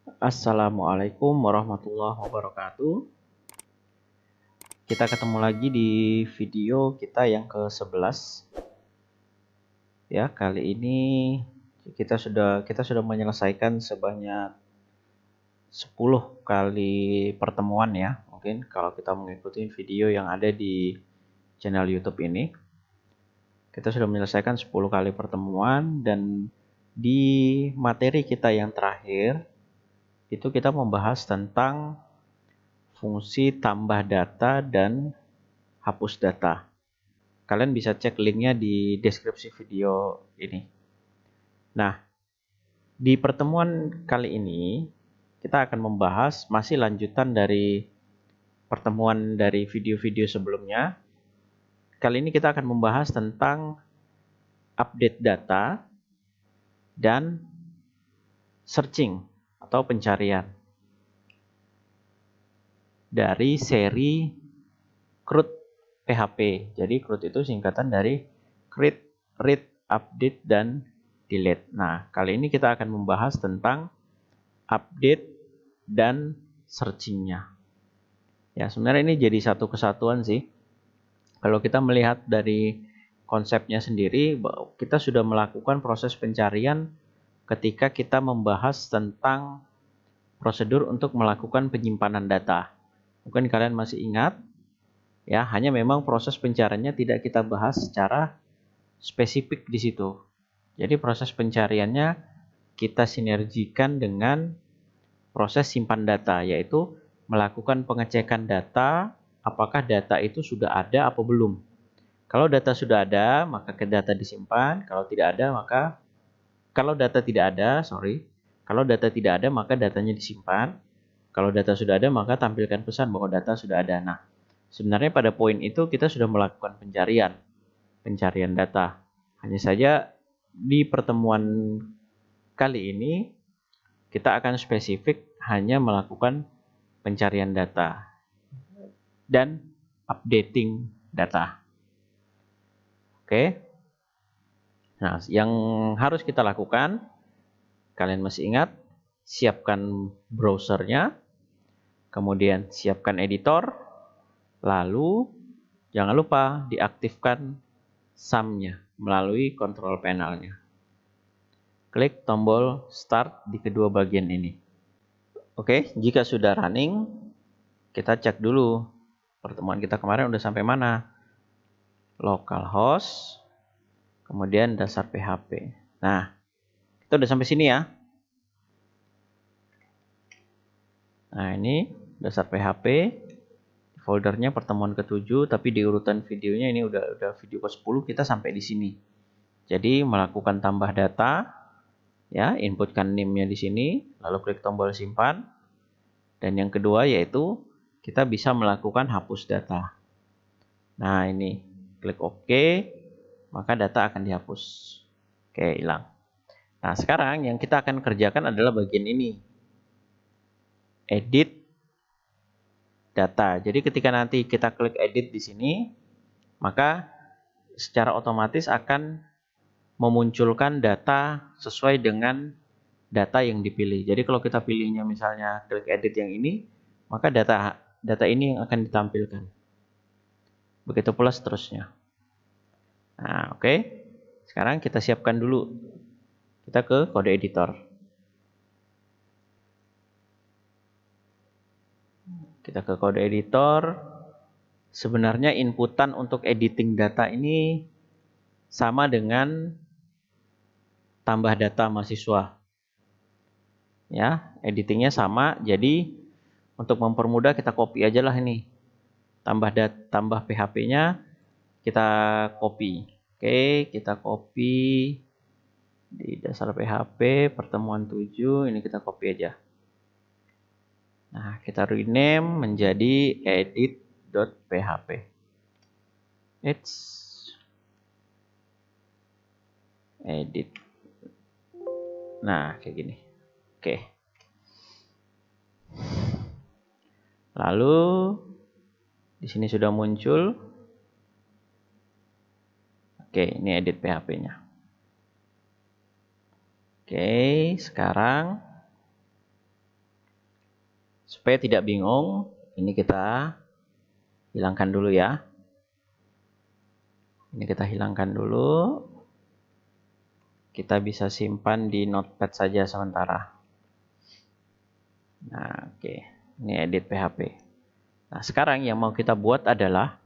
Assalamualaikum warahmatullahi wabarakatuh. Kita ketemu lagi di video kita yang ke-11. Ya, kali ini kita sudah menyelesaikan sebanyak 10 kali pertemuan ya. Mungkin kalau kita mengikuti video yang ada di channel YouTube ini, kita sudah menyelesaikan 10 kali pertemuan, dan di materi kita yang terakhir itu kita membahas tentang fungsi tambah data dan hapus data. Kalian bisa cek linknya di deskripsi video ini. Nah, di pertemuan kali ini kita akan membahas masih lanjutan dari pertemuan dari video-video sebelumnya. Kali ini kita akan membahas tentang update data dan searching atau pencarian dari seri CRUD PHP. Jadi CRUD itu singkatan dari create, read, update, dan delete. Nah, kali ini kita akan membahas tentang update dan searchingnya. Ya, sebenarnya ini jadi satu kesatuan sih. Kalau kita melihat dari konsepnya sendiri, kita sudah melakukan proses pencarian ketika kita membahas tentang prosedur untuk melakukan penyimpanan data. Mungkin kalian masih ingat, ya, hanya memang proses pencariannya tidak kita bahas secara spesifik di situ. Jadi proses pencariannya kita sinergikan dengan proses simpan data, yaitu melakukan pengecekan data, apakah data itu sudah ada atau belum. Kalau data sudah ada, maka ke data disimpan. Kalau tidak ada, maka kalau data tidak ada, maka datanya disimpan. Kalau data sudah ada, maka tampilkan pesan bahwa data sudah ada. Nah, sebenarnya pada poin itu kita sudah melakukan pencarian data. Hanya saja di pertemuan kali ini kita akan spesifik hanya melakukan pencarian data dan updating data. Oke. Nah, yang harus kita lakukan, kalian masih ingat, siapkan browsernya, kemudian siapkan editor, lalu jangan lupa diaktifkan SAM-nya melalui control panel-nya. Klik tombol start di kedua bagian ini. Oke, jika sudah running, kita cek dulu pertemuan kita kemarin udah sampai mana. Localhost, kemudian dasar PHP. Nah, kita udah sampai sini ya. Nah, ini dasar PHP. Foldernya pertemuan ke-7, tapi di urutan videonya ini udah video ke-10, kita sampai di sini. Jadi melakukan tambah data, ya, inputkan name-nya di sini, lalu klik tombol simpan. Dan yang kedua yaitu kita bisa melakukan hapus data. Nah, ini klik OK, maka data akan dihapus. Oke, hilang. Nah, sekarang yang kita akan kerjakan adalah bagian ini. Edit data. Jadi ketika nanti kita klik edit di sini, maka secara otomatis akan memunculkan data sesuai dengan data yang dipilih. Jadi kalau kita pilihnya misalnya klik edit yang ini, maka data ini yang akan ditampilkan. Begitu pula seterusnya. Nah, oke. Sekarang kita siapkan dulu. Kita ke kode editor. Kita ke kode editor. Sebenarnya inputan untuk editing data ini sama dengan tambah data mahasiswa. Ya, editingnya sama. Jadi untuk mempermudah kita copy aja lah ini. Tambah PHP-nya kita copy. Oke, kita copy di dasar PHP pertemuan 7, ini kita copy aja. Nah, kita rename menjadi edit.php. Edit. Nah, kayak gini. Oke. Lalu di sini sudah muncul. Oke, ini edit PHP-nya. Oke, sekarang Supaya tidak bingung, ini kita hilangkan dulu ya. Ini kita hilangkan dulu. Kita bisa simpan di notepad saja sementara. Nah, oke. Ini edit PHP. Nah, sekarang yang mau kita buat adalah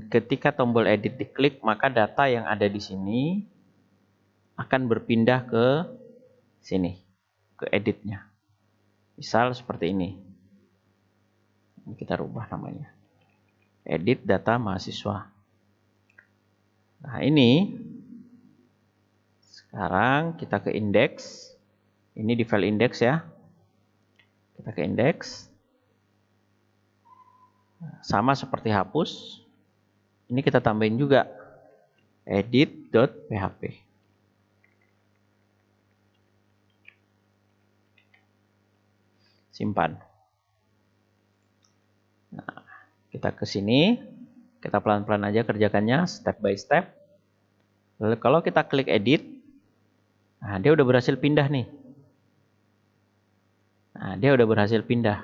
ketika tombol edit diklik, maka data yang ada di sini akan berpindah ke sini, ke editnya. Misal seperti ini. Ini kita rubah namanya. Edit data mahasiswa. Nah, ini sekarang kita ke indeks. Ini di file index ya. Kita ke indeks. Sama seperti hapus. Ini kita tambahin juga edit.php. Simpan. Nah, kita ke sini. Kita pelan-pelan aja kerjakannya, step by step. Lalu kalau kita klik edit, nah dia udah berhasil pindah nih. Nah, dia udah berhasil pindah.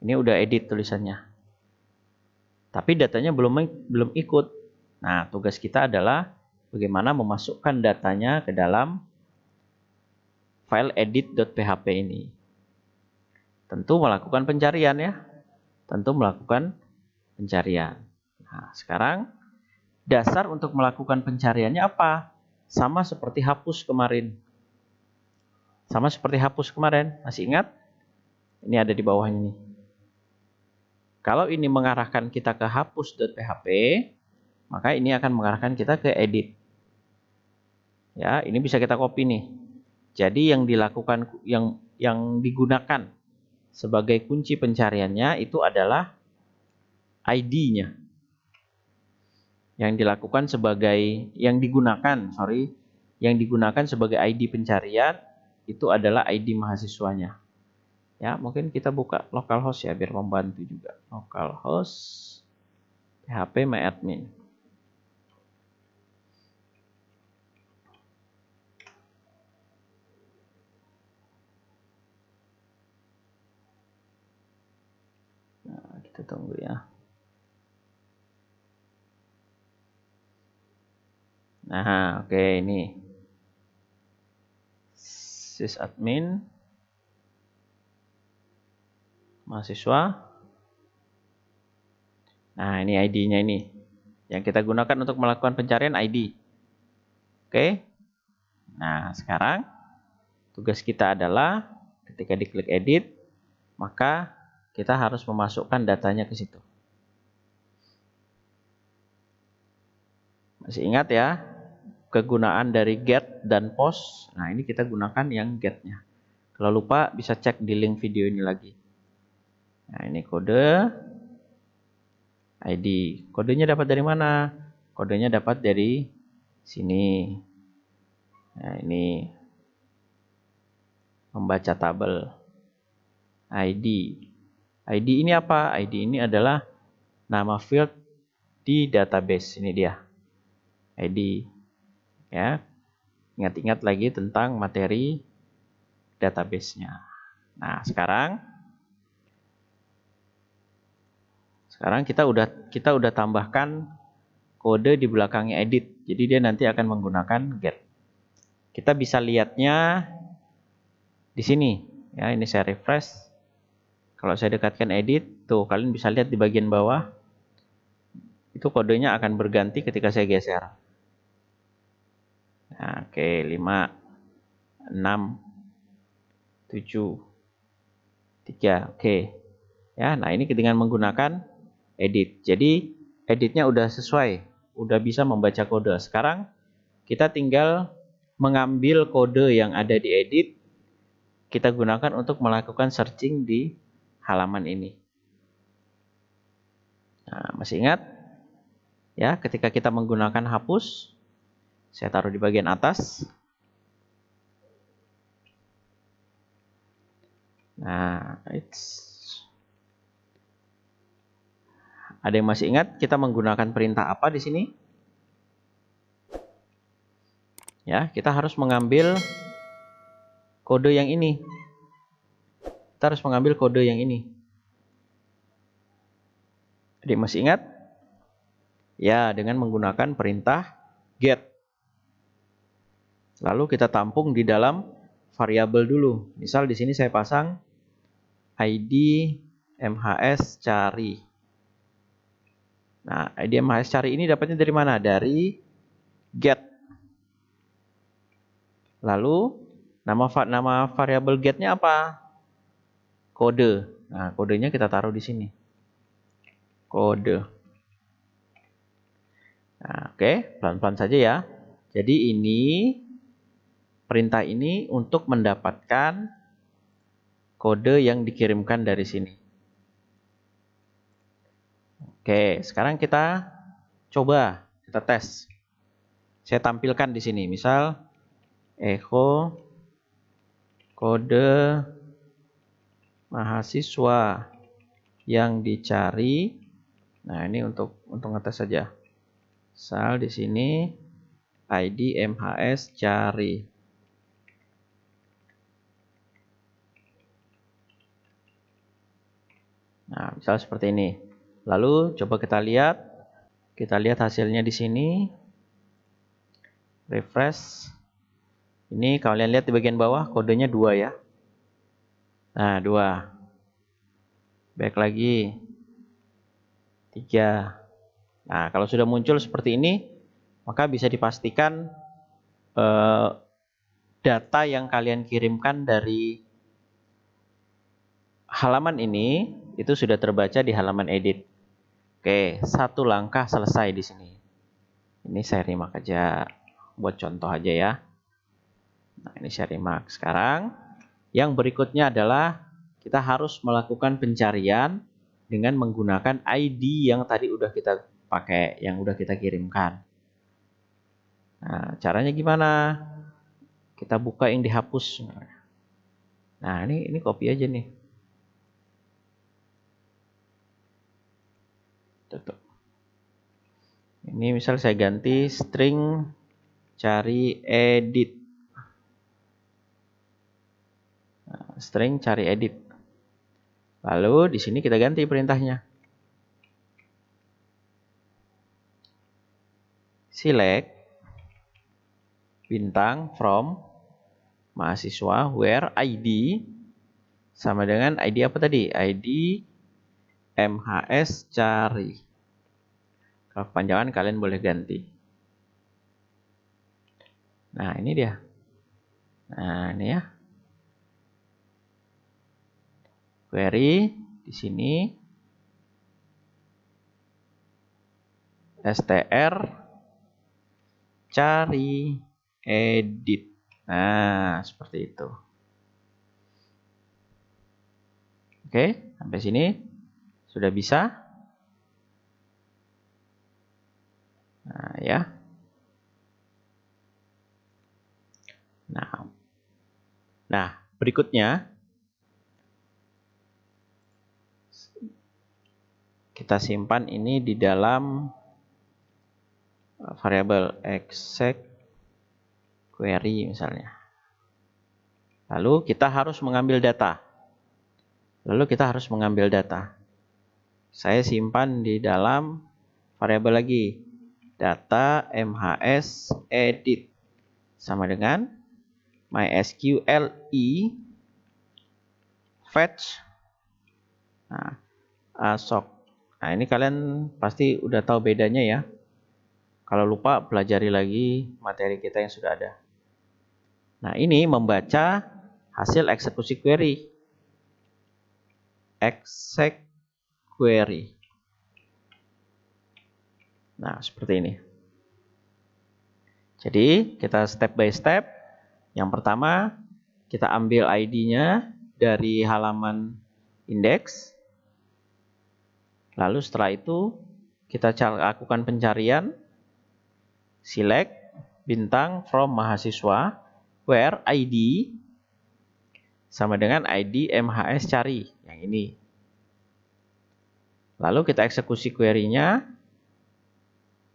Ini udah edit tulisannya. Tapi datanya belum ikut. Nah, tugas kita adalah bagaimana memasukkan datanya ke dalam file edit.php ini. Tentu melakukan pencarian ya. Tentu melakukan pencarian. Nah, sekarang dasar untuk melakukan pencariannya apa? Sama seperti hapus kemarin. Sama seperti hapus kemarin. Masih ingat? Ini ada di bawahnya nih. Kalau ini mengarahkan kita ke hapus.php, maka ini akan mengarahkan kita ke edit. Ya, ini bisa kita copy nih. Jadi yang dilakukan yang digunakan sebagai kunci pencariannya itu adalah ID-nya. Yang digunakan sebagai ID pencarian itu adalah ID mahasiswanya. Ya, mungkin kita buka localhost ya biar membantu juga. Localhost php myadmin. Nah, kita tunggu ya. Nah, oke ini. Sysadmin mahasiswa. Nah, ini ID-nya ini. Yang kita gunakan untuk melakukan pencarian ID. Oke. Nah, sekarang tugas kita adalah ketika diklik edit, maka kita harus memasukkan datanya ke situ. Masih ingat ya, kegunaan dari get dan post. Nah, ini kita gunakan yang get-nya. Kalau lupa bisa cek di link video ini lagi. Nah, ini kode ID. Kodenya dapat dari mana? Kodenya dapat dari sini. Nah, ini membaca tabel. ID. ID ini apa? ID ini adalah nama field di database. Ini dia. ID. Ya. Ingat-ingat lagi tentang materi database-nya. Nah, sekarang kita udah tambahkan kode di belakangnya edit. Jadi dia nanti akan menggunakan get. Kita bisa lihatnya di sini. Ya, ini saya refresh. Kalau saya dekatkan edit, tuh kalian bisa lihat di bagian bawah. Itu kodenya akan berganti ketika saya geser. Nah, oke, 5 6 7 3. Oke. Ya, nah ini dengan menggunakan edit. Jadi editnya udah sesuai, udah bisa membaca kode. Sekarang kita tinggal mengambil kode yang ada di edit, kita gunakan untuk melakukan searching di halaman ini. Nah, masih ingat? Ya, ketika kita menggunakan hapus, saya taruh di bagian atas. Nah, ada yang masih ingat kita menggunakan perintah apa di sini? Ya, kita harus mengambil kode yang ini. Kita harus mengambil kode yang ini. Jadi masih ingat? Ya, dengan menggunakan perintah get. Lalu kita tampung di dalam variabel dulu. Misal di sini saya pasang ID MHS cari. Nah, ID MHS cari ini dapatnya dari mana? Dari get. Lalu nama variabel get-nya apa? Kode. Nah, kodenya kita taruh di sini. Kode. Nah, oke, pelan-pelan saja ya. Jadi ini perintah ini untuk mendapatkan kode yang dikirimkan dari sini. Oke, sekarang kita coba, kita tes. Saya tampilkan di sini, misal echo kode mahasiswa yang dicari. Nah, ini untuk ngetes saja. Misal di sini ID MHS cari. Nah, misal seperti ini. Lalu coba kita lihat hasilnya di sini. Refresh. Ini kalian lihat di bagian bawah kodenya 2 ya. Nah, 2. Baik lagi. 3. Nah, kalau sudah muncul seperti ini, maka bisa dipastikan data yang kalian kirimkan dari halaman ini itu sudah terbaca di halaman edit. Oke, satu langkah selesai di sini. Ini saya remark aja, buat contoh aja ya. Nah, ini saya remark. Sekarang, yang berikutnya adalah kita harus melakukan pencarian dengan menggunakan ID yang tadi udah kita pakai, yang udah kita kirimkan. Nah, caranya gimana? Kita buka yang dihapus. Nah, ini copy aja nih. Tutup. Ini misal saya ganti string cari edit. Nah, string cari edit. Lalu di sini kita ganti perintahnya. Select bintang from mahasiswa where ID sama dengan ID apa tadi? ID MHS cari. Kalau kepanjangan kalian boleh ganti. Nah, ini dia. Nah, ini ya. Query di sini str cari edit. Nah, seperti itu. Oke, sampai sini sudah bisa. Nah, ya. Nah, berikutnya kita simpan ini di dalam variabel exec query misalnya. Lalu kita harus mengambil data. Saya simpan di dalam variabel lagi data MHS edit sama dengan MySQL fetch asok. Nah, ini kalian pasti udah tahu bedanya ya. Kalau lupa, pelajari lagi materi kita yang sudah ada. Nah, ini membaca hasil eksekusi query. Exec query. Nah, seperti ini. Jadi, kita step by step. Yang pertama, kita ambil ID-nya dari halaman indeks. Lalu setelah itu, kita lakukan pencarian. Select bintang from mahasiswa where ID sama dengan ID MHS cari yang ini. Lalu kita eksekusi query-nya.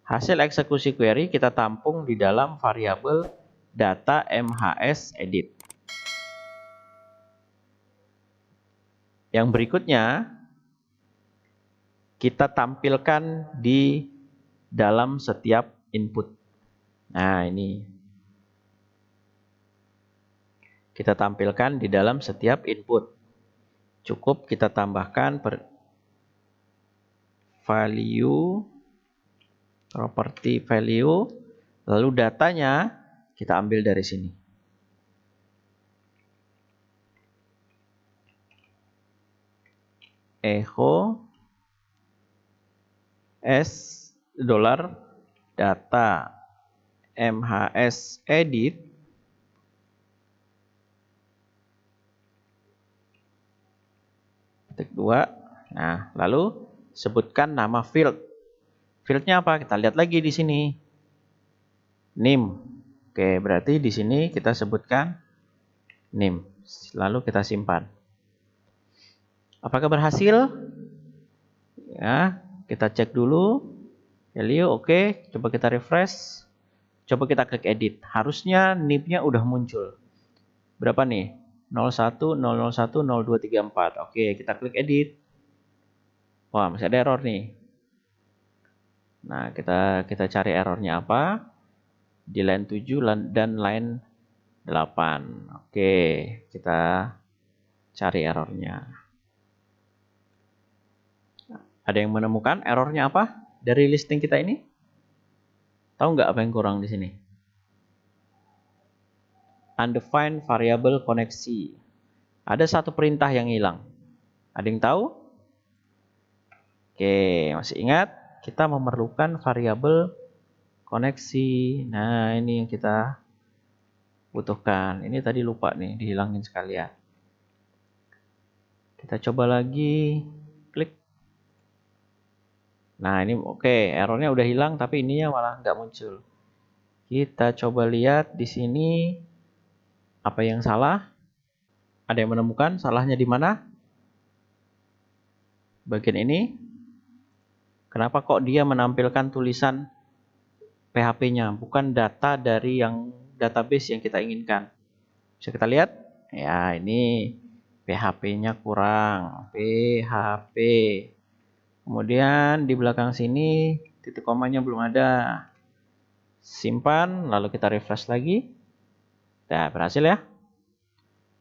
Hasil eksekusi query kita tampung di dalam variabel data MHS edit. Yang berikutnya, kita tampilkan di dalam setiap input. Nah, ini. Kita tampilkan di dalam setiap input. Cukup kita tambahkan value, property value, lalu datanya kita ambil dari sini. Echo S dollar data MHS edit ketik 2. Nah, lalu sebutkan nama field. Fieldnya apa? Kita lihat lagi di sini. Name. Oke, berarti di sini kita sebutkan name. Lalu kita simpan. Apakah berhasil? Ya, kita cek dulu. Value, oke. Coba kita refresh. Coba kita klik edit. Harusnya name-nya udah muncul. Berapa nih? 01, 001, 0234. Oke, kita klik edit. Wah, masih ada error nih. Nah, kita cari errornya apa? Di line 7 dan line 8. Oke, kita cari errornya. Ada yang menemukan errornya apa dari listing kita ini? Tahu nggak apa yang kurang di sini? Undefined variable koneksi. Ada satu perintah yang hilang. Ada yang tahu? Oke, masih ingat? Kita memerlukan variabel koneksi. Nah, ini yang kita butuhkan. Ini tadi lupa nih, dihilangin sekalian. Kita coba lagi, klik. Nah, ini oke, errornya udah hilang, tapi ininya malah nggak muncul. Kita coba lihat di sini apa yang salah. Ada yang menemukan salahnya di mana? Bagian ini. Kenapa kok dia menampilkan tulisan PHP-nya, bukan data dari yang database yang kita inginkan? Bisa kita lihat? Ya, ini PHP-nya kurang. PHP. Kemudian di belakang sini titik komanya belum ada. Simpan, lalu kita refresh lagi. Nah, berhasil ya.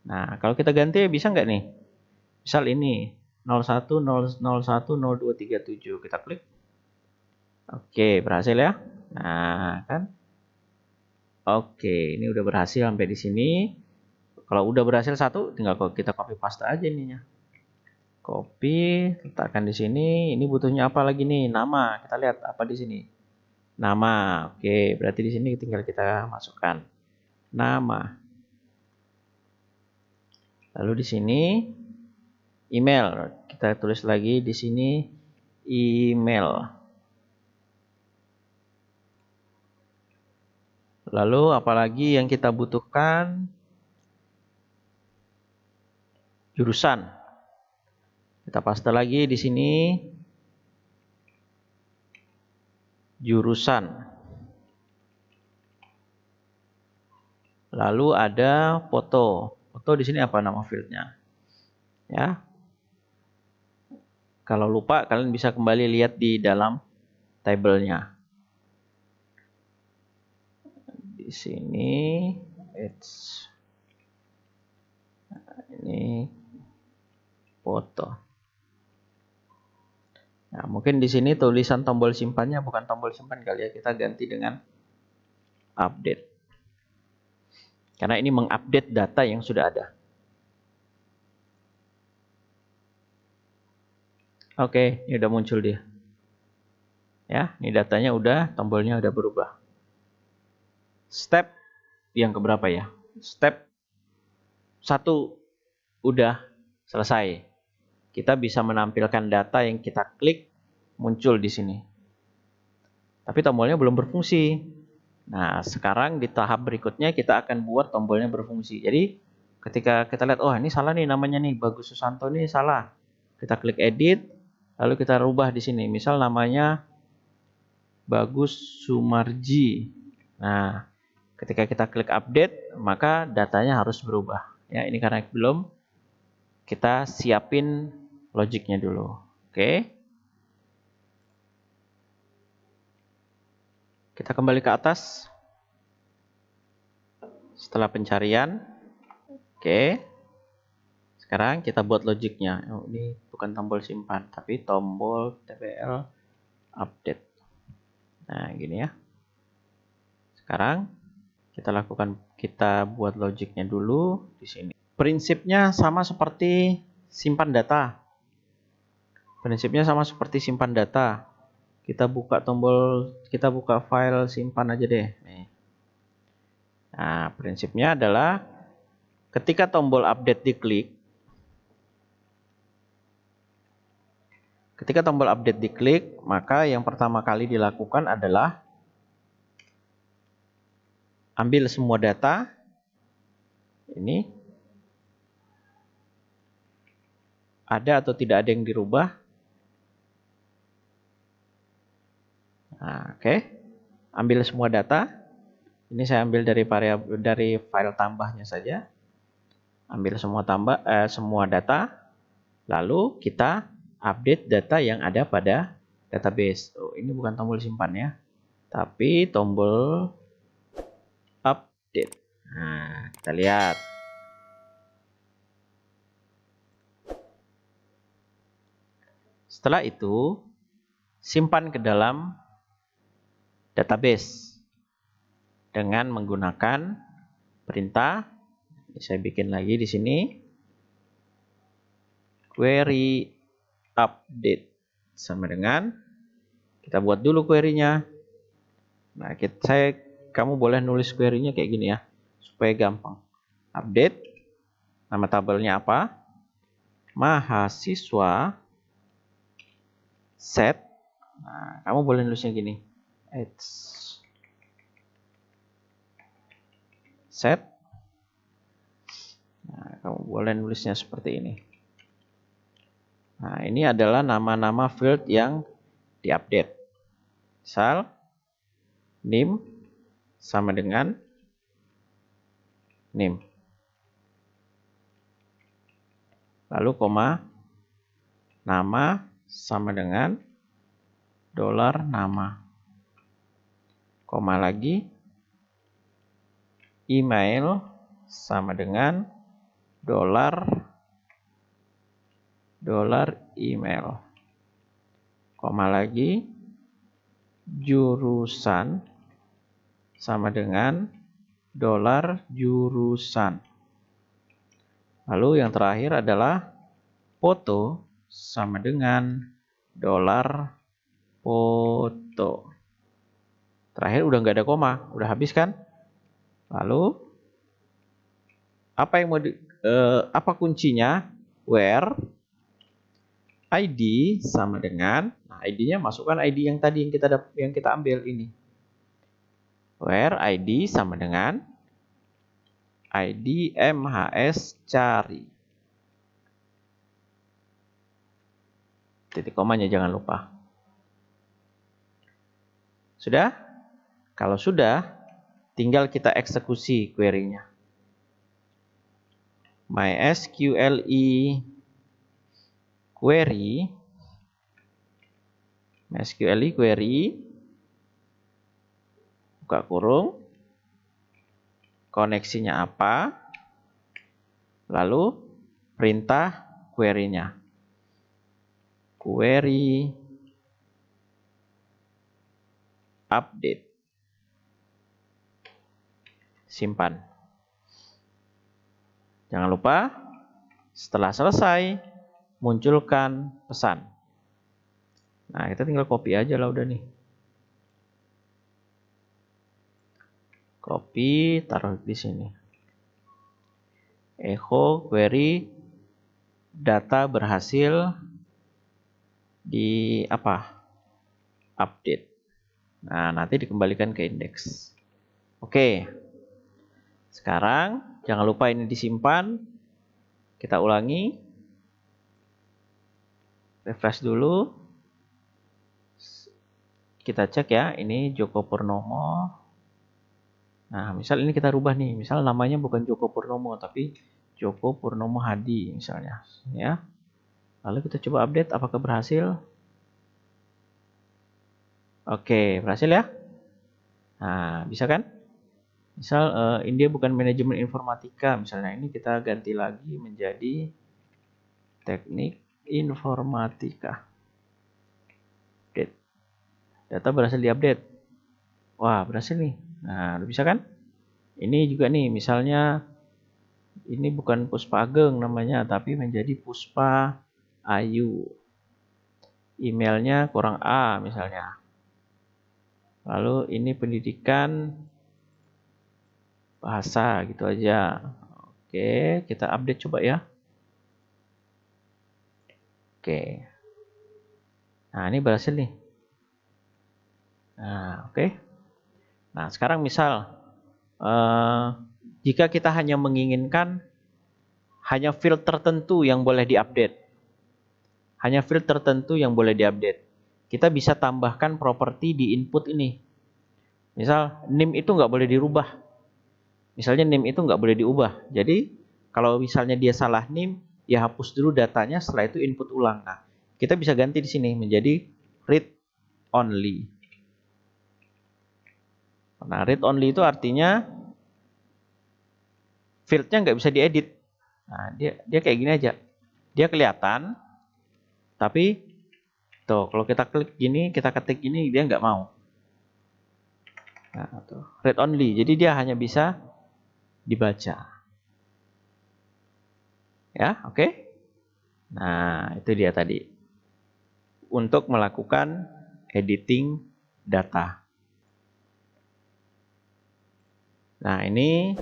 Nah, kalau kita ganti bisa nggak nih? Misal ini 01, 001, 0237. Kita klik. Oke, berhasil ya. Nah, kan? Oke, ini udah berhasil sampai di sini. Kalau udah berhasil satu, tinggal kita copy paste aja ininya. Copy, letakkan di sini. Ini butuhnya apa lagi nih? Nama. Kita lihat apa di sini. Nama. Oke, berarti di sini tinggal kita masukkan nama. Lalu di sini email. Kita tulis lagi di sini email. Lalu apalagi yang kita butuhkan? Jurusan. Kita paste lagi di sini jurusan. Lalu ada foto. Foto di sini apa nama fieldnya? Ya. Kalau lupa kalian bisa kembali lihat di dalam tabelnya. Di sini ini foto. Nah, mungkin di sini tulisan tombol simpannya bukan tombol simpan kali ya, kita ganti dengan update. Karena ini mengupdate data yang sudah ada. Oke, ini udah muncul dia. Ya, ini datanya udah, tombolnya udah berubah. Step yang keberapa ya? Step 1 udah selesai. Kita bisa menampilkan data yang kita klik muncul di sini. Tapi tombolnya belum berfungsi. Nah, sekarang di tahap berikutnya kita akan buat tombolnya berfungsi. Jadi, ketika kita lihat, oh ini salah nih namanya nih, Bagus Susanto nih salah. Kita klik edit, lalu kita rubah di sini. Misal namanya Bagus Sumarji. Nah, ketika kita klik update, maka datanya harus berubah. Ya, ini karena belum kita siapin logiknya dulu. Oke. Kita kembali ke atas. Setelah pencarian. Oke. Sekarang kita buat logiknya. Oh, ini bukan tombol simpan, tapi tombol tbl update. Nah, gini ya. Sekarang kita buat logiknya dulu di sini. Prinsipnya sama seperti simpan data. Prinsipnya sama seperti simpan data. Kita buka file simpan aja deh. Nih. Nah, prinsipnya adalah ketika tombol update diklik, maka yang pertama kali dilakukan adalah ambil semua data. Ini ada atau tidak ada yang dirubah. Nah, oke. Ambil semua data. Ini saya ambil dari file tambahnya saja. Ambil semua data. Lalu kita update data yang ada pada database. Oh, ini bukan tombol simpan ya, tapi tombol update. Nah, kita lihat. Setelah itu, simpan ke dalam database dengan menggunakan perintah. Ini saya bikin lagi di sini. Query update sama dengan, kita buat dulu query-nya. Nah, kamu boleh nulis query-nya kayak gini ya, supaya gampang. Update, nama tabelnya apa? Mahasiswa set. Nah, kamu boleh nulisnya gini. Set. Nah, kamu boleh nulisnya seperti ini. Nah, ini adalah nama-nama field yang diupdate. Misal, name sama dengan name. Lalu koma, nama sama dengan $nama. Koma lagi, email sama dengan $email. Koma lagi, jurusan sama dengan $jurusan. Lalu yang terakhir adalah foto sama dengan $foto. Terakhir udah nggak ada koma, udah habis kan? Lalu apa kuncinya? Where ID sama dengan, nah ID-nya masukkan ID yang tadi yang kita ambil ini. Where ID sama dengan ID MHS cari. Titik komanya jangan lupa. Sudah? Kalau sudah, tinggal kita eksekusi query-nya. MySQL query, buka kurung, koneksinya apa, lalu perintah query-nya. Query update. Simpan. Jangan lupa, setelah selesai, munculkan pesan. Nah, kita tinggal copy aja lah udah nih. Copy, taruh di sini. Echo query data berhasil di update. Nah, nanti dikembalikan ke indeks. Oke. Sekarang jangan lupa ini disimpan. Kita ulangi. Refresh dulu. Kita cek ya, ini Joko Purnomo. Nah, misal ini kita rubah nih. Misal namanya bukan Joko Purnomo tapi Joko Purnomo Hadi misalnya, ya. Lalu kita coba update, apakah berhasil? Oke, berhasil ya. Nah, bisa kan? Misal India bukan manajemen informatika, misalnya ini kita ganti lagi menjadi teknik informatika. Update. Data berhasil diupdate. Wah, berhasil nih. Nah, bisa kan? Ini juga nih, misalnya ini bukan Puspa Ageng namanya, tapi menjadi Puspa Ayu. Emailnya kurang A misalnya. Lalu ini pendidikan bahasa gitu aja. Oke, kita update coba ya. Oke. Nah, ini berhasil nih. Nah, oke. Nah, sekarang misal jika kita hanya menginginkan hanya field tertentu yang boleh diupdate. Hanya field tertentu yang boleh diupdate. Kita bisa tambahkan properti di input ini. Misal, name itu nggak boleh dirubah. Misalnya name itu nggak boleh diubah. Jadi, kalau misalnya dia salah name, ya hapus dulu datanya, setelah itu input ulang. Nah, kita bisa ganti di sini menjadi read only. Nah, read only itu artinya fieldnya nggak bisa diedit. Nah, dia kayak gini aja. Dia kelihatan, tapi tuh kalau kita klik gini, kita ketik gini, dia nggak mau. Nah, tuh, read only. Jadi dia hanya bisa dibaca. Ya, oke. Nah, itu dia tadi. Untuk melakukan editing data. Nah, ini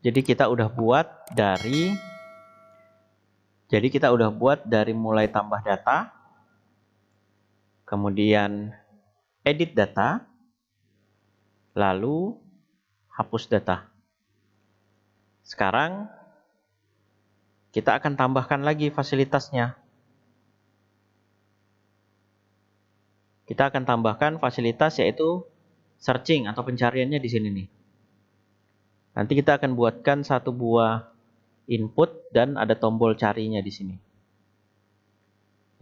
jadi kita udah buat dari mulai tambah data, kemudian edit data, lalu hapus data. Sekarang kita akan tambahkan lagi fasilitasnya. Kita akan tambahkan fasilitas yaitu searching atau pencariannya di sini nih. Nanti kita akan buatkan satu buah input dan ada tombol carinya di sini.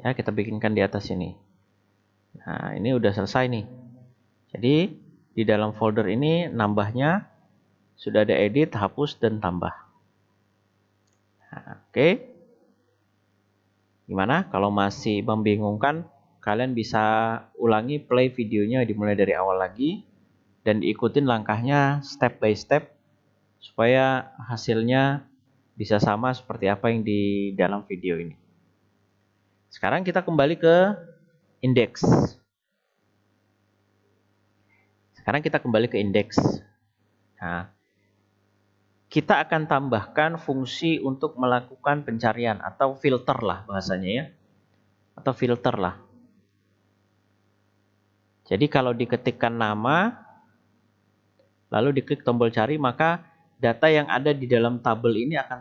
Ya, kita bikinkan di atas sini. Nah, ini udah selesai nih. Jadi, di dalam folder ini nambahnya sudah ada edit, hapus, dan tambah. Nah, oke. Gimana? Kalau masih membingungkan, kalian bisa ulangi play videonya dimulai dari awal lagi dan diikutin langkahnya step by step supaya hasilnya bisa sama seperti apa yang di dalam video ini. Sekarang kita kembali ke indeks. Nah, kita akan tambahkan fungsi untuk melakukan pencarian atau filter lah bahasanya ya. Atau filter lah. Jadi kalau diketikkan nama, lalu diklik tombol cari, maka data yang ada di dalam tabel ini akan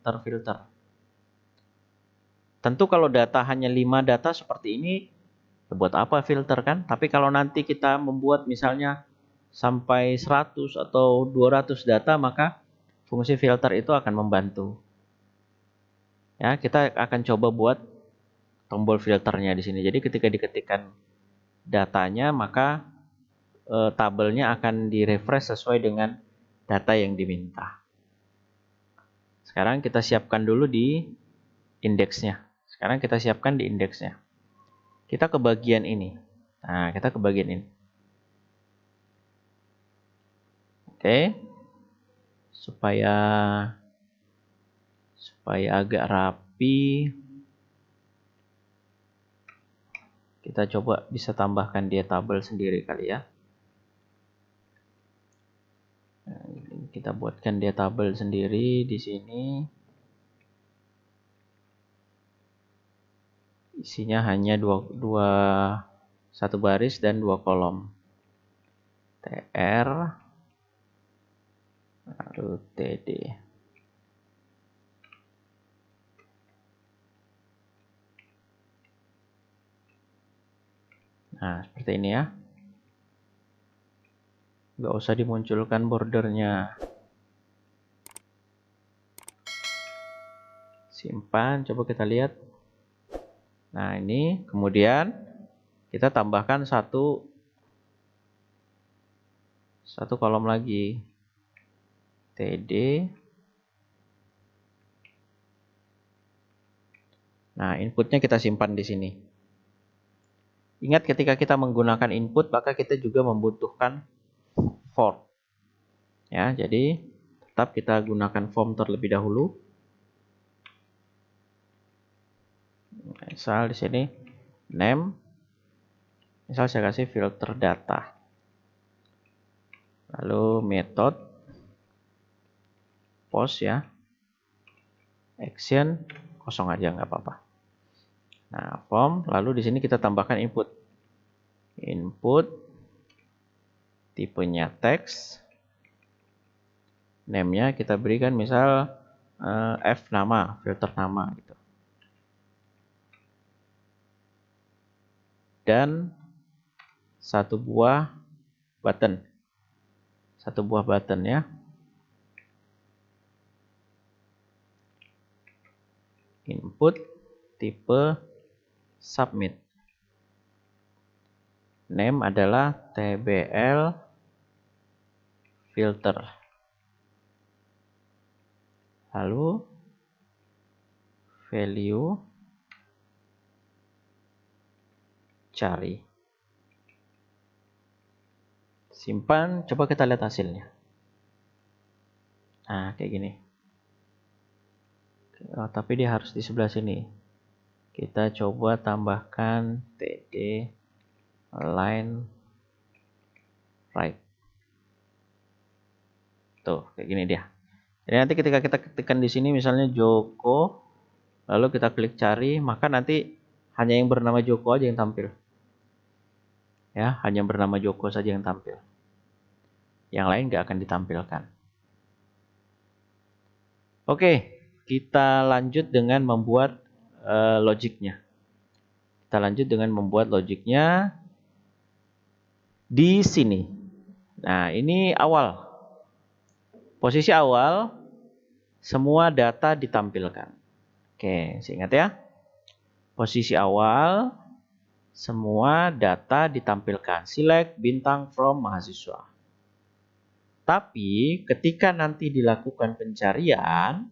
terfilter. Tentu kalau data hanya 5 data seperti ini, buat apa filter kan? Tapi kalau nanti kita membuat misalnya sampai 100 atau 200 data, maka fungsi filter itu akan membantu. Ya, kita akan coba buat tombol filternya di sini. Jadi ketika diketikkan datanya, maka tabelnya akan direfresh sesuai dengan data yang diminta. Sekarang kita siapkan dulu di indeksnya. Kita ke bagian ini. Nah, kita ke bagian ini. Oke. Supaya agak rapi, kita coba bisa tambahkan dia tabel sendiri kali ya. Kita buatkan dia tabel sendiri di sini. Isinya hanya satu baris dan 2 kolom. TR lalu TD. Nah, seperti ini ya. Nggak usah dimunculkan bordernya. Simpan, coba kita lihat. Nah, ini kemudian kita tambahkan satu kolom lagi. TD. Nah, inputnya kita simpan di sini. Ingat ketika kita menggunakan input, maka kita juga membutuhkan form. Ya, jadi tetap kita gunakan form terlebih dahulu. Misal di sini name. Misal saya kasih filter data. Lalu method post ya. Action kosong aja nggak apa-apa. Nah, form, lalu di sini kita tambahkan input. Input tipenya teks. Name-nya kita berikan misal F nama, filter nama gitu. Dan satu buah button. Satu buah button ya. Input tipe submit. Name adalah TBL filter. Lalu value cari. Simpan, coba kita lihat hasilnya. Nah, kayak gini. Oh, tapi dia harus di sebelah sini. Kita coba tambahkan TD line right. Tuh, kayak gini dia. Jadi nanti ketika kita ketikkan di sini misalnya Joko, lalu kita klik cari, maka nanti hanya yang bernama Joko aja yang tampil. Ya, hanya bernama Joko saja yang tampil. Yang lain nggak akan ditampilkan. Oke, kita lanjut dengan membuat logiknya. Kita lanjut dengan membuat logiknya di sini. Nah, ini awal. Posisi awal, semua data ditampilkan. Oke, ingat ya. Posisi awal, semua data ditampilkan. Select bintang from mahasiswa. Tapi ketika nanti dilakukan pencarian,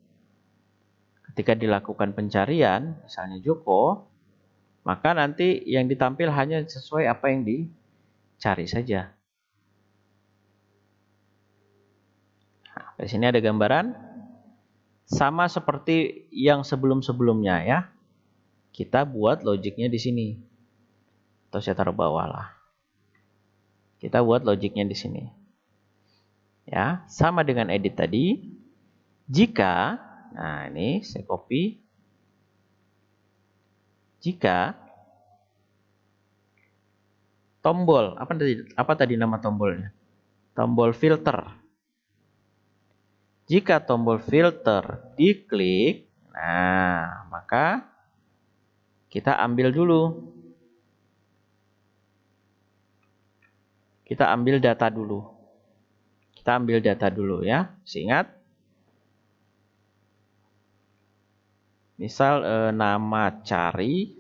misalnya Joko, maka nanti yang ditampil hanya sesuai apa yang dicari saja. Nah, di sini ada gambaran. Sama seperti yang sebelum-sebelumnya ya. Kita buat logiknya di sini. Atau saya taruh bawah lah. Kita buat logiknya di sini. Ya, sama dengan edit tadi. Jika, nah ini saya copy. Jika tombol, apa tadi nama tombolnya? Tombol filter. Jika tombol filter diklik, nah maka kita ambil dulu. Kita ambil data dulu. Kita ambil data dulu ya. Ingat. Misal nama cari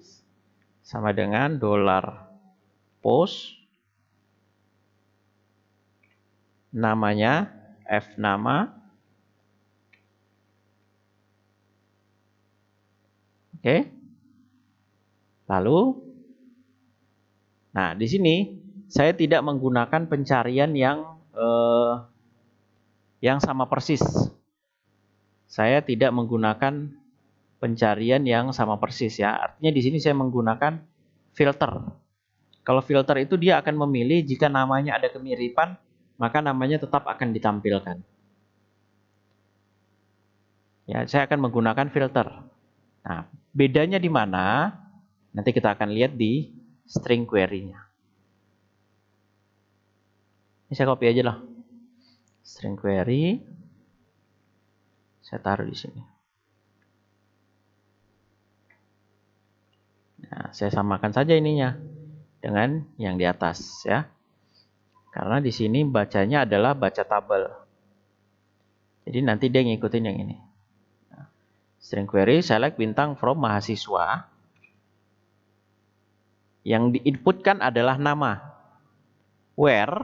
sama dengan $post. Namanya F nama. Oke. Lalu nah, di sini saya tidak menggunakan pencarian yang sama persis. Saya tidak menggunakan pencarian yang sama persis ya. Artinya di sini saya menggunakan filter. Kalau filter itu dia akan memilih jika namanya ada kemiripan, maka namanya tetap akan ditampilkan. Ya, saya akan menggunakan filter. Nah, bedanya di mana? Nanti kita akan lihat di string query-nya. Ini saya copy aja lah. String query. Saya taruh di sini. Nah, saya samakan saja ininya dengan yang di atas ya. Karena di sini bacanya adalah baca tabel. Jadi nanti dia ngikutin yang ini. Nah, String query select bintang from mahasiswa. Yang diinputkan adalah nama. Where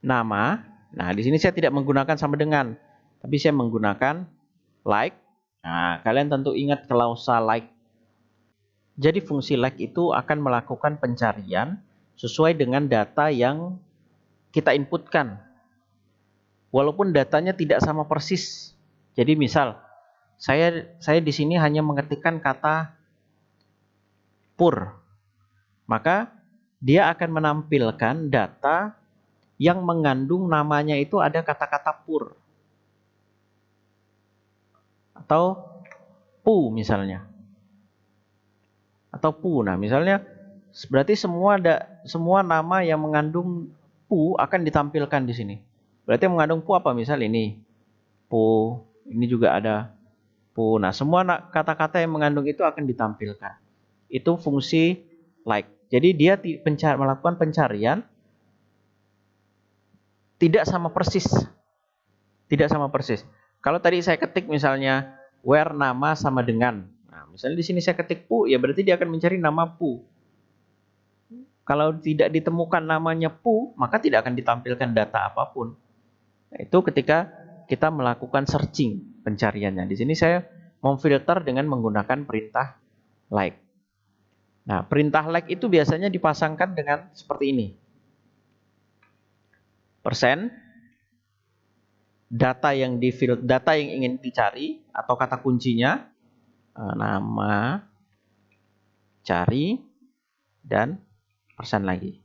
nama. Nah, di sini saya tidak menggunakan sama dengan, tapi saya menggunakan like. Nah, kalian tentu ingat klausa like. Jadi fungsi like itu akan melakukan pencarian sesuai dengan data yang kita inputkan. Walaupun datanya tidak sama persis. Jadi misal saya di sini hanya mengetikkan kata pur. Maka dia akan menampilkan data yang mengandung namanya itu ada kata-kata pur. Atau pu misalnya. Atau pu. Nah, misalnya berarti semua nama yang mengandung pu akan ditampilkan di sini. Berarti yang mengandung pu apa? Misal ini pu, ini juga ada pu. Nah, semua kata-kata yang mengandung itu akan ditampilkan. Itu fungsi like. Jadi dia melakukan pencarian tidak sama persis. Tidak sama persis. Kalau tadi saya ketik misalnya where nama sama dengan. Nah, misalnya di sini saya ketik pu, ya berarti dia akan mencari nama pu. Kalau tidak ditemukan namanya pu, maka tidak akan ditampilkan data apapun. Nah, itu ketika kita melakukan searching pencariannya. Di sini saya memfilter dengan menggunakan perintah like. Nah, perintah like itu biasanya dipasangkan dengan seperti ini. Persen data yang ingin dicari atau kata kuncinya nama, cari, dan persen lagi.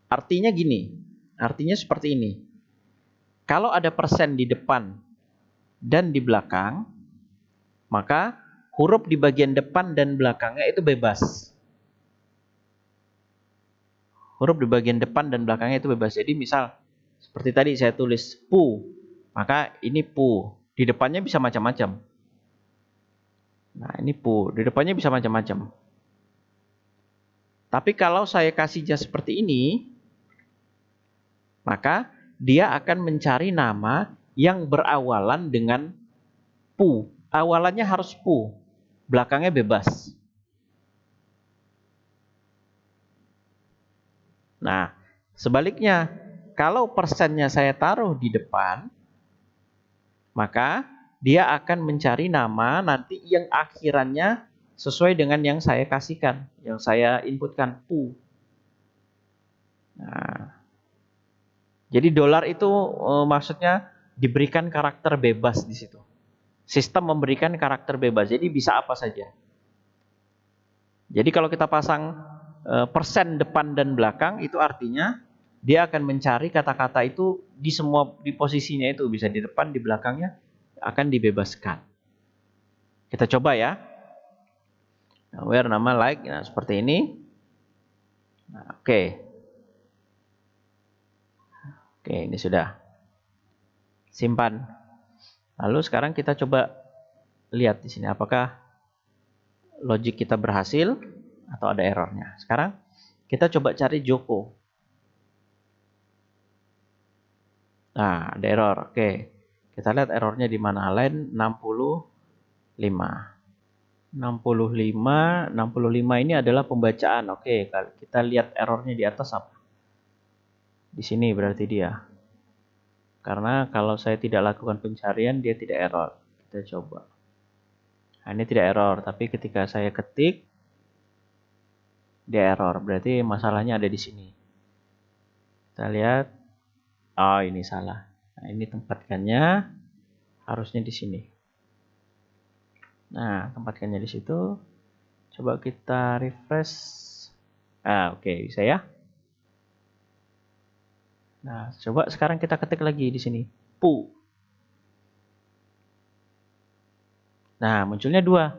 Artinya gini, artinya seperti ini. Kalau ada persen di depan dan di belakang, maka huruf di bagian depan dan belakangnya itu bebas. Huruf di bagian depan dan belakangnya itu bebas. Jadi misal, seperti tadi saya tulis pu, maka ini pu. Di depannya bisa macam-macam. Nah, ini pu. Di depannya bisa macam-macam. Tapi kalau saya kasih jas seperti ini, maka dia akan mencari nama yang berawalan dengan pu. Awalannya harus pu. Belakangnya bebas. Nah, sebaliknya, kalau persennya saya taruh di depan, maka dia akan mencari nama nanti yang akhirannya sesuai dengan yang saya kasihkan, yang saya inputkan, pu. Nah, jadi dolar itu maksudnya diberikan karakter bebas di situ. Sistem memberikan karakter bebas, jadi bisa apa saja. Jadi kalau kita pasang persen depan dan belakang, itu artinya dia akan mencari kata-kata itu di posisinya itu, bisa di depan, di belakangnya akan dibebaskan. Kita coba ya. Nah, where nama like, nah seperti ini. Nah, oke, ini sudah. Simpan. Lalu sekarang kita coba lihat di sini apakah logik kita berhasil atau ada errornya. Sekarang kita coba cari Joko. Nah, ada error. Oke. Kita lihat errornya di mana. Line 65. 65 ini adalah pembacaan. Oke, kita lihat errornya di atas apa? Di sini berarti dia. Karena kalau saya tidak lakukan pencarian, dia tidak error. Kita coba. Nah, ini tidak error, tapi ketika saya ketik, dia error. Berarti masalahnya ada di sini. Kita lihat. Oh, ini salah. Nah, ini tempatkannya harusnya di sini. Nah, tempatkannya di situ. Coba kita refresh. Oke, bisa ya. Nah, coba sekarang kita ketik lagi di sini. Pu. Nah, munculnya dua.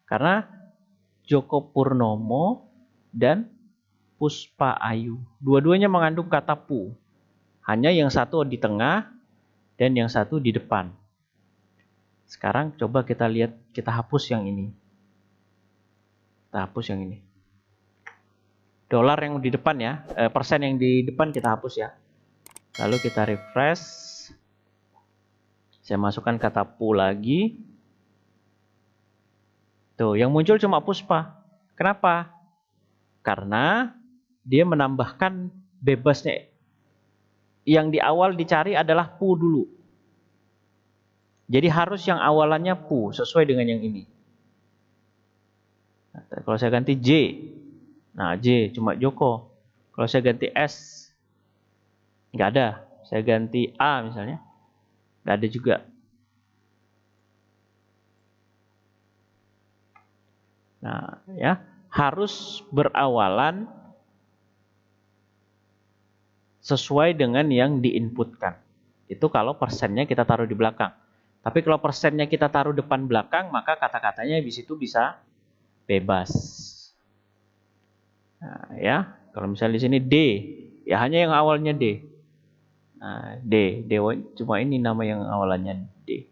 Karena Joko Purnomo dan Puspa Ayu. Dua-duanya mengandung kata pu. Hanya yang satu di tengah dan yang satu di depan. Sekarang coba kita lihat, kita hapus yang ini. Kita hapus yang ini. Dolar yang di depan ya, persen yang di depan kita hapus ya. Lalu kita refresh. Saya masukkan kata pu lagi. Tuh, yang muncul cuma Puspa. Kenapa? Karena dia menambahkan bebasnya. Yang di awal dicari adalah pu dulu. Jadi harus yang awalannya pu, sesuai dengan yang ini. Nah, kalau saya ganti J, nah J cuma Joko. Kalau saya ganti S, nggak ada. Saya ganti A misalnya, nggak ada juga. Nah, ya harus berawalan sesuai dengan yang diinputkan. Itu kalau persennya kita taruh di belakang. Tapi kalau persennya kita taruh depan belakang, maka kata-katanya di situ bisa bebas. Nah, ya, kalau misalnya di sini D, ya hanya yang awalnya D. Nah, D cuma ini nama yang awalannya D.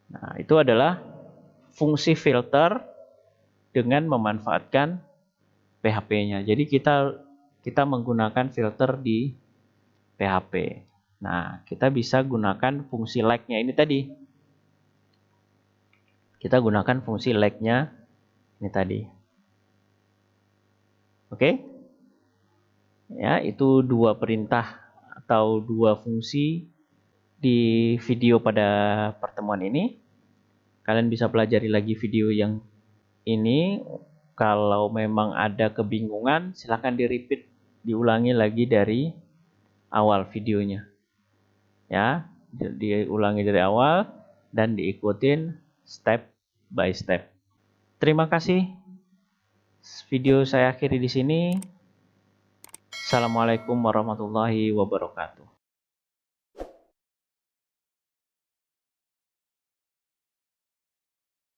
Nah, itu adalah fungsi filter dengan memanfaatkan PHP-nya. Jadi kita menggunakan filter di PHP. Nah, kita bisa gunakan fungsi like-nya ini tadi. Kita gunakan fungsi like-nya ini tadi. Oke? Ya, itu dua perintah atau dua fungsi di video pada pertemuan ini. Kalian bisa pelajari lagi video yang ini. Kalau memang ada kebingungan, silahkan di-repeat, diulangi lagi dari awal videonya. Ya, diulangi dari awal dan diikutin step by step. Terima kasih. Video saya akhiri di sini. Assalamualaikum warahmatullahi wabarakatuh.